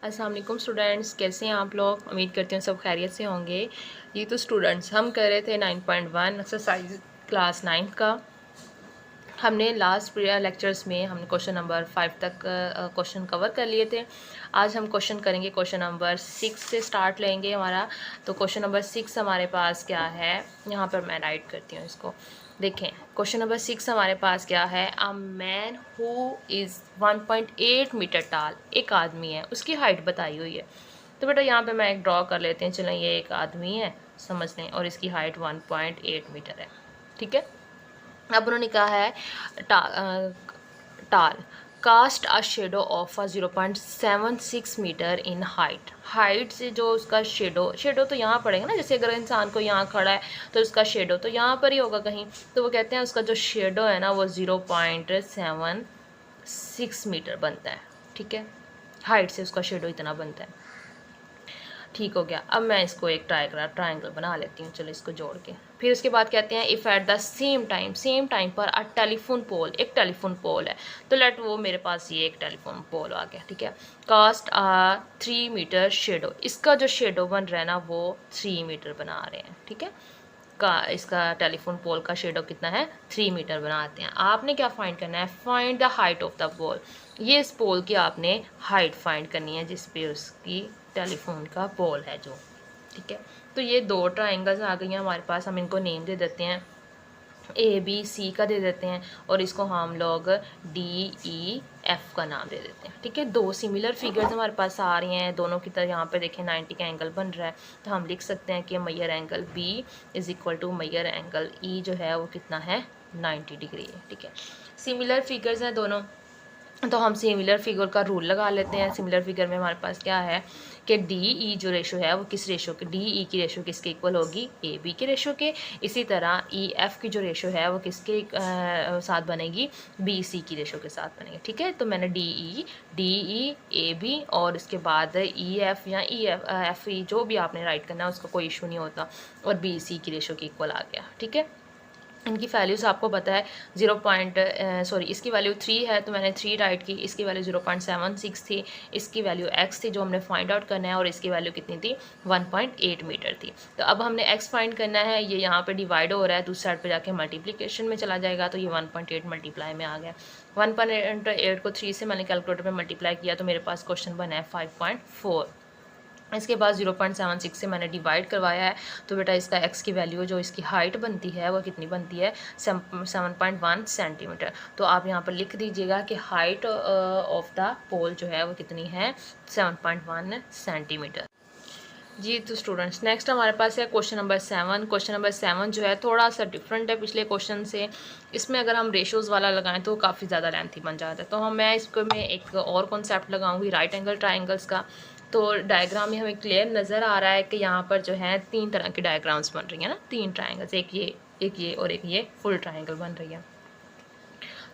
अस्सलाम वालेकुम स्टूडेंट्स, कैसे हैं आप लोग। उम्मीद करती हूँ सब खैरियत से होंगे। ये तो स्टूडेंट्स हम कर रहे थे 9.1 एक्सरसाइज क्लास 9 का। हमने लास्ट लेक्चर्स में हमने क्वेश्चन नंबर 5 तक क्वेश्चन कवर कर लिए थे। आज हम क्वेश्चन करेंगे, क्वेश्चन नंबर 6 से स्टार्ट लेंगे हमारा। तो क्वेश्चन नंबर 6 हमारे पास क्या है, यहाँ पर मैं राइट करती हूँ इसको। देखें क्वेश्चन नंबर 6 हमारे पास क्या है। A man who is 1.8 metre tall, एक आदमी है, उसकी हाइट बताई हुई है। तो बेटा यहाँ पे मैं एक ड्रॉ कर लेते हैं। चलें, ये एक आदमी है, समझ लें, और इसकी हाइट 1.8 मीटर है। ठीक है, अब उन्होंने कहा है tall cast a shadow of a 0.76 metre in height. Height से जो उसका शेडो तो यहाँ पड़ेगा ना, जैसे अगर इंसान को यहाँ खड़ा है तो उसका शेडो तो यहाँ पर ही होगा कहीं। तो वो कहते हैं उसका जो शेडो है ना वो 0.76 मीटर बनता है। ठीक है, हाइट से उसका शेडो इतना बनता है। ठीक हो गया। अब मैं इसको एक ट्रायंगल बना लेती हूँ। चलो इसको जोड़ के फिर उसके बाद कहते हैं if at the same time पर अ टेलीफोन पोल, एक टेलीफोन पोल है। तो लेट वो मेरे पास ये एक टेलीफोन पोल आ गया। ठीक है, कास्ट आ 3 मीटर शेडो, इसका जो शेडो बन रहा है ना वो 3 मीटर बना रहे हैं। ठीक है, का इसका टेलीफोन पोल का शेडो कितना है, 3 मीटर बनाते हैं। आपने क्या फाइंड करना है, find the height of the pole. ये इस पोल की आपने हाइट फाइंड करनी है जिस पे उसकी टेलीफोन का पोल है जो। ठीक है, तो ये दो ट्राइंगल्स आ गई हैं हमारे पास। हम इनको नेम दे देते हैं, ABC का दे देते हैं, और इसको हम लोग DEF का नाम दे देते हैं। ठीक है, दो सिमिलर फिगर्स हमारे पास आ रही हैं दोनों की तरह। यहाँ पे देखें 90 का एंगल बन रहा है, तो हम लिख सकते हैं कि measure angle B is equal to measure angle E जो है वो कितना है, 90 डिग्री है। ठीक है, सिमिलर फिगर्स हैं दोनों, तो हम सिमिलर फिगर का रूल लगा लेते हैं। सिमिलर फिगर में हमारे पास क्या है कि DE जो रेशो है वो किस रेशो के, DE की रेशो किसके इक्वल होगी, AB के रेशो के। इसी तरह EF की जो रेशो है वो किसके साथ बनेगी, BC की रेशो के साथ बनेगी। ठीक है, तो मैंने DE AB और इसके बाद EF या FE जो भी आपने राइट करना है उसका कोई इशू नहीं होता, और BC की रेशो के इक्वल आ गया। ठीक है, इनकी वैल्यूज़ आपको पता है, इसकी वैल्यू 3 है तो मैंने 3 राइट की। इसकी वैल्यू 0.76 थी, इसकी वैल्यू x थी जो हमने फाइंड आउट करना है, और इसकी वैल्यू कितनी थी, 1.8 मीटर थी। तो अब हमने x फाइंड करना है। ये यहाँ पे डिवाइड हो रहा है, दूसरी साइड पे जाके मल्टीप्लिकेशन में चला जाएगा, तो ये 1.8 मल्टीप्लाई में आ गया। 1.8 को 3 से मैंने कैलकुलेटर में मल्टीप्लाई किया तो मेरे पास क्वेश्चन बना है 5.4। इसके बाद 0.76 से मैंने डिवाइड करवाया है, तो बेटा इसका x की वैल्यू जो इसकी हाइट बनती है वो कितनी बनती है, 7.1 सेंटीमीटर। तो आप यहाँ पर लिख दीजिएगा कि हाइट ऑफ द पोल जो है वो कितनी है, 7.1 सेंटीमीटर। जी तो स्टूडेंट्स नेक्स्ट हमारे पास है क्वेश्चन नंबर 7। क्वेश्चन नंबर 7 जो है थोड़ा सा डिफरेंट है पिछले क्वेश्चन से। इसमें अगर हम रेशोज़ वाला लगाएं तो काफ़ी ज़्यादा लेंथी बन जाता है, तो मैं इसको में एक और कॉन्सेप्ट लगाऊंगी, राइट एंगल ट्राइंगल्स का। तो डायग्राम में हमें क्लियर नज़र आ रहा है कि यहाँ पर जो है 3 तरह की डायग्राम्स बन रही हैं ना, 3 ट्राइंगल्स, एक ये और एक ये फुल ट्राइंगल बन रही है।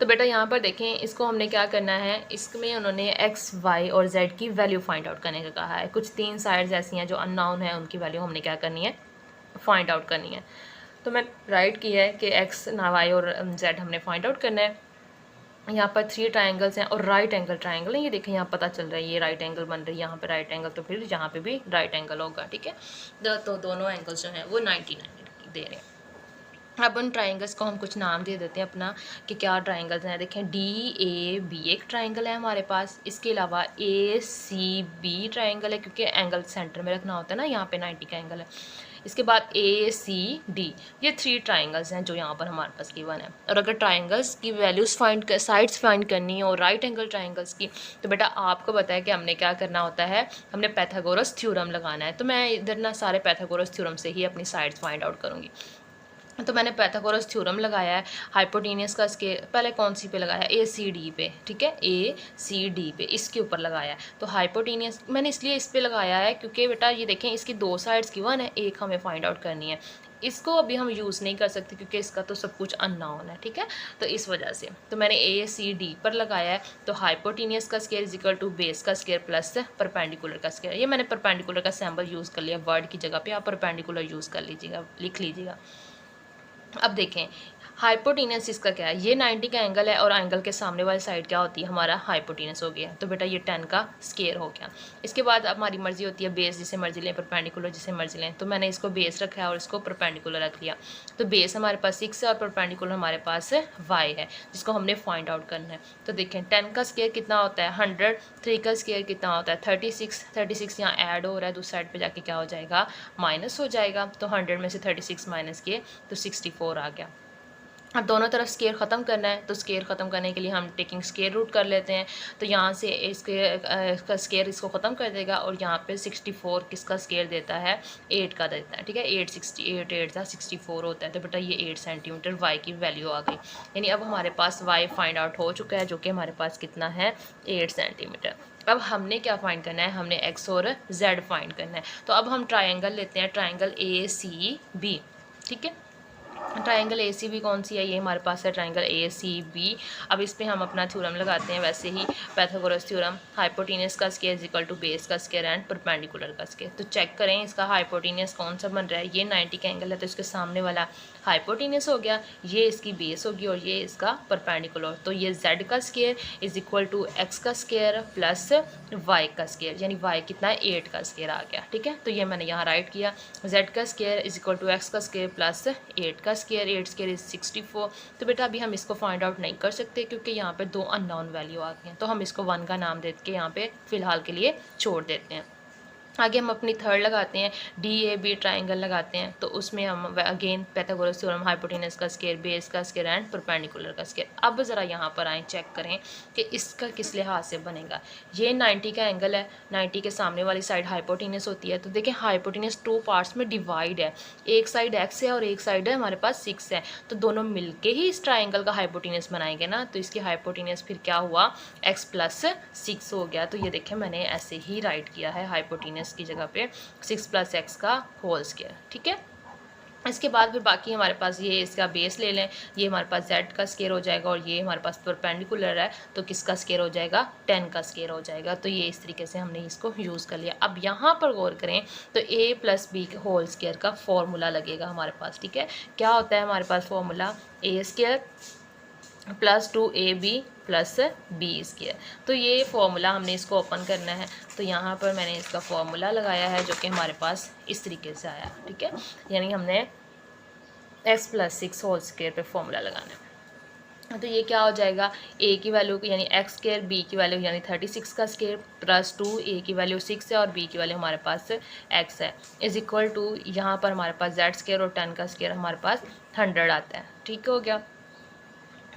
तो बेटा यहाँ पर देखें, इसको हमने क्या करना है, इसमें उन्होंने x, y और z की वैल्यू फाइंड आउट करने का कहा है। कुछ 3 साइड्स ऐसी हैं जो अननोन है, उनकी वैल्यू हमने क्या करनी है, फाइंड आउट करनी है। तो मैं राइट की है कि x, y और z हमने फाइंड आउट करना है। यहाँ पर 3 ट्राइंगल्स हैं और राइट एंगल ट्राइंगल है। ये देखें यहाँ पता चल रहा है ये राइट एंगल बन रही है, यहाँ पे राइट एंगल, तो फिर यहाँ पे भी राइट एंगल होगा। ठीक है, तो दोनों एंगल्स जो हैं वो 90 दे रहे हैं। अब उन ट्राइंगल्स को हम कुछ नाम दे देते हैं अपना कि क्या ट्राइंगल्स हैं। देखें DAB एक ट्राइंगल है हमारे पास, इसके अलावा ACB ट्राइंगल है क्योंकि एंगल सेंटर में रखना होता है ना, यहाँ पे 90 का एंगल है। इसके बाद ACD, ये 3 ट्राइंगल्स हैं जो यहाँ पर हमारे पास गिवन है। और अगर ट्राइंगल्स की वैल्यूज़ साइड्स फाइंड करनी है और राइट एंगल ट्राइंगल्स की, तो बेटा आपको पता है कि हमने क्या करना होता है, हमने पैथागोरस थ्योरम लगाना है। तो मैं इधर ना सारे पैथागोरस थ्योरम से ही अपनी साइड्स फाइंड आउट करूँगी। तो मैंने पैथागोरस थ्योरम लगाया है, हाइपोटेनियस का स्केल पहले कौन सी पे लगाया है, ACD पे। ठीक है, ACD पे इसके ऊपर लगाया है। तो हाइपोटेनियस मैंने इसलिए इस पे लगाया है क्योंकि बेटा ये देखें इसकी 2 साइड्स गिवन है, एक हमें फाइंड आउट करनी है। इसको अभी हम यूज़ नहीं कर सकते क्योंकि इसका तो सब कुछ अननोन है। ठीक है, तो इस वजह से तो मैंने ACD पर लगाया है। तो हाइपोटेनियस का square is equal to base का स्केयर प्लस परपेंडिकुलर का स्केयर। ये मैंने परपेंडिकुलर का सैम्बल यूज़ कर लिया, वर्ड की जगह पे आप परपेंडिकुलर यूज़ कर लीजिएगा, लिख लीजिएगा। अब देखें हाइपोटेनस इसका क्या है, ये 90 का एंगल है और एंगल के सामने वाली साइड क्या होती है, हमारा हाइपोटेनस हो गया। तो बेटा ये 10 का स्केयर हो गया। इसके बाद अब हमारी मर्जी होती है बेस जिसे मर्जी लें, परपेंडिकुलर जिसे मर्जी लें। तो मैंने इसको बेस रखा है और इसको परपेंडिकुलर रख लिया। तो बेस हमारे पास 6 है और परपेंडिकुलर हमारे पास y है, जिसको हमने फाइंड आउट करना है। तो देखें 10 का स्केयर कितना होता है 100, 3 का स्केयर कितना होता है 36, 36 यहाँ ऐड हो रहा है, दूसरी साइड पे जाके क्या हो जाएगा, माइनस हो जाएगा। तो 100 में से 36 माइनस किए तो 64 आ गया। अब दोनों तरफ स्केयर ख़त्म करना है, तो स्केयर ख़त्म करने के लिए हम टेकिंग स्केयर रूट कर लेते हैं। तो यहाँ से इसका स्केयर इसको ख़त्म कर देगा और यहाँ पे 64 किसका स्केयर देता है, 8 का देता है। ठीक है, 8 था 64 होता है। तो बेटा ये 8 सेंटीमीटर वाई की वैल्यू आ गई। यानी अब हमारे पास वाई फाइंड आउट हो चुका है, जो कि हमारे पास कितना है, 8 सेंटीमीटर। अब हमने क्या फाइंड करना है, हमने एक्स और जेड फाइंड करना है। तो अब हम ट्राइंगल लेते हैं, ट्राइंगल ACB। ठीक है, ट्राइंगल ACB कौन सी है, ये हमारे पास है ट्राइंगल ACB। अब इस पर हम अपना थ्योरम लगाते हैं, वैसे ही पाइथागोरस थ्योरम, हाइपोटेनस का square is equal to base का स्केयर एंड परपेंडिकुलर का स्केयर। तो चेक करें इसका हाइपोटेनस कौन सा बन रहा है, ये 90 का एंगल है तो इसके सामने वाला हाइपोटेनस हो गया, ये इसकी बेस होगी और ये इसका परपेंडिकुलर। तो ये z का square is equal to x का स्केयर प्लस y का स्केयर, यानी y कितना है, 8 का स्केयर आ गया। ठीक है, तो ये मैंने यहाँ राइट किया, z का square is equal to x का स्केयर प्लस 8 का स्केयर, 8 स्केयर इज 64। तो बेटा अभी हम इसको फाइंड आउट नहीं कर सकते क्योंकि यहाँ पे 2 अननोन वैल्यू आ गई हैं, तो हम इसको 1 का नाम दे के यहाँ पे फ़िलहाल के लिए छोड़ देते हैं। आगे हम अपनी थर्ड लगाते हैं, DAB ट्राइंगल लगाते हैं। तो उसमें हम अगेन पाइथागोरस थ्योरम, हाइपोटेनस का स्केयर, बेस का स्केयर एंड परपेंडिकुलर का स्केयर। अब ज़रा यहाँ पर आएँ, चेक करें कि इसका किस लिहाज से बनेगा। ये 90 का एंगल है, 90 के सामने वाली साइड हाइपोटेनस होती है। तो देखें हाइपोटेनस 2 पार्ट्स में डिवाइड है, एक साइड x है और एक साइड है हमारे पास 6 है। तो दोनों मिलके ही इस ट्राइंगल का हाइपोटेनस बनाएंगे ना, तो इसकी हाइपोटेनस फिर क्या हुआ, x प्लस 6 हो गया। तो ये देखें मैंने ऐसे ही राइट किया है, हाइपोटेनस की जगह पे 6 प्लस x का होल स्क्वायर। ठीक है, इसके बाद फिर बाकी हमारे पास ये इसका बेस ले लें, ये हमारे पास z का स्केयर हो जाएगा और ये हमारे पास परपेंडिकुलर है तो किसका स्केयर हो जाएगा, 10 का स्केयर हो जाएगा। तो ये इस तरीके से हमने इसको यूज़ कर लिया। अब यहाँ पर गौर करें तो a plus b whole square का फॉर्मूला लगेगा हमारे पास। ठीक है, क्या होता है हमारे पास formula, a square plus 2ab plus b square. तो ये फॉर्मूला हमने इसको ओपन करना है। तो यहाँ पर मैंने इसका फॉर्मूला लगाया है जो कि हमारे पास इस तरीके से आया। ठीक है, यानी हमने x प्लस 6 होल स्केयर पे फॉर्मूला लगाना है। तो ये क्या हो जाएगा, a की वैल्यू यानी x स्केयर, b की वैल्यू यानी 36 का स्केयर प्लस 2, a की वैल्यू 6 है और b की वैल्यू हमारे पास x है, इज इक्वल टू यहाँ पर हमारे पास z स्केयर और 10 का स्केयर हमारे पास 100 आता है। ठीक हो गया।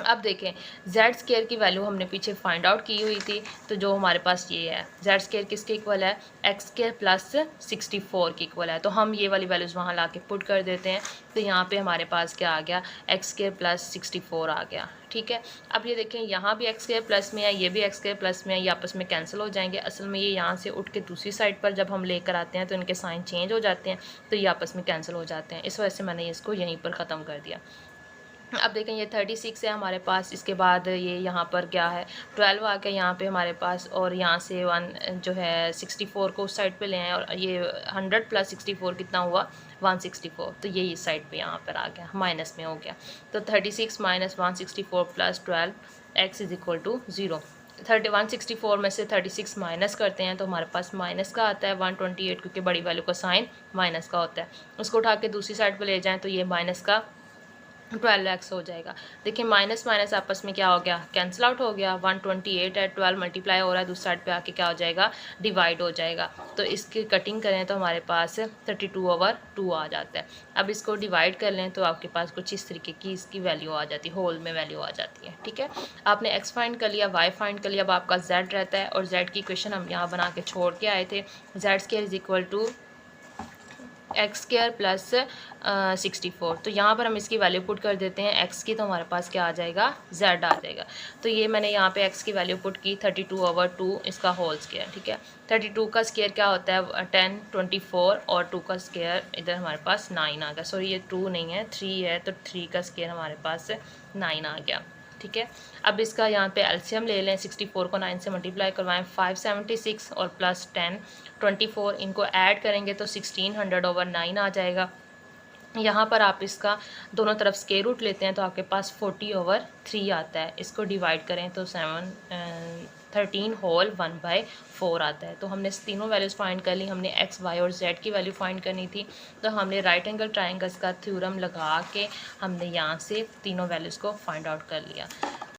अब देखें z स्केयर की वैल्यू हमने पीछे फाइंड आउट की हुई थी, तो जो हमारे पास ये है z स्केयर किसके इक्वल है, x स्केयर प्लस 64 की इक्वल है। तो हम ये वाली वैल्यूज़ वहाँ ला के पुट कर देते हैं। तो यहाँ पे हमारे पास क्या आ गया, x स्केयर प्लस 64 आ गया। ठीक है, अब ये देखें यहाँ भी x स्केयर प्लस में है, ये भी x स्केयर प्लस में है, ये आपस में कैंसिल हो जाएंगे। असल में ये यहाँ से उठ के दूसरी साइड पर जब हम लेकर आते हैं तो इनके साइन चेंज हो जाते हैं, तो ये आपस में कैंसिल हो जाते हैं। इस वजह से मैंने इसको यहीं पर ख़त्म कर दिया। अब देखें ये 36 है हमारे पास, इसके बाद ये यहाँ पर क्या है 12 आ गया यहाँ पे हमारे पास, और यहाँ से 1 जो है 64 को उस साइड पे ले आए और ये 100 प्लस 64 कितना हुआ 164। तो ये इस साइड पे यहाँ पर आ गया, माइनस में हो गया। तो 36 minus 164 plus 12 x is equal to 0। 164 में से 36 माइनस करते हैं तो हमारे पास माइनस का आता है 128, क्योंकि बड़ी वैल्यू का साइन माइनस का होता है। उसको उठा के दूसरी साइड पर ले जाएँ तो ये माइनस का 12x हो जाएगा। देखिए माइनस माइनस आपस में क्या हो गया, कैंसिल आउट हो गया। 128 है, 12 मल्टीप्लाई हो रहा है, दूसरी साइड पे आके क्या हो जाएगा, डिवाइड हो जाएगा। तो इसकी कटिंग करें तो हमारे पास 32/2 आ जाता है। अब इसको डिवाइड कर लें तो आपके पास कुछ इस तरीके की इसकी वैल्यू आ जाती है, होल में वैल्यू आ जाती है। ठीक है, आपने x फाइंड कर लिया, y फाइंड कर लिया, अब आपका z रहता है और z की इक्वेशन हम यहाँ बना के छोड़ के आए थे। z square is equal to x square plus 64। तो यहाँ पर हम इसकी वैल्यू पुट कर देते हैं x की, तो हमारे पास क्या आ जाएगा, z आ जाएगा। तो ये मैंने यहाँ पे x की वैल्यू पुट की 32/2 इसका होल स्क्वायर। ठीक है, 32 का स्क्वायर क्या होता है 10, 24 और 2 का स्क्वायर इधर हमारे पास 9 आ गया। सॉरी ये 2 नहीं है 3 है, तो 3 का स्क्वायर हमारे पास 9 आ गया। ठीक है, अब इसका यहाँ पे एलसीएम ले लें, 64 को 9 से मल्टीप्लाई करवाएं, 576 और प्लस 10 24, इनको ऐड करेंगे तो 1600/9 आ जाएगा। यहाँ पर आप इसका दोनों तरफ स्क्वायर रूट लेते हैं तो आपके पास 40/3 आता है। इसको डिवाइड करें तो 13 होल 1/4 आता है। तो हमने तीनों वैल्यूज़ फाइंड कर ली। हमने एक्स वाई और जेड की वैल्यू फाइंड करनी थी, तो हमने राइट एंगल ट्राइंगल्स का थ्योरम लगा के हमने यहाँ से तीनों वैल्यूज़ को फाइंड आउट कर लिया।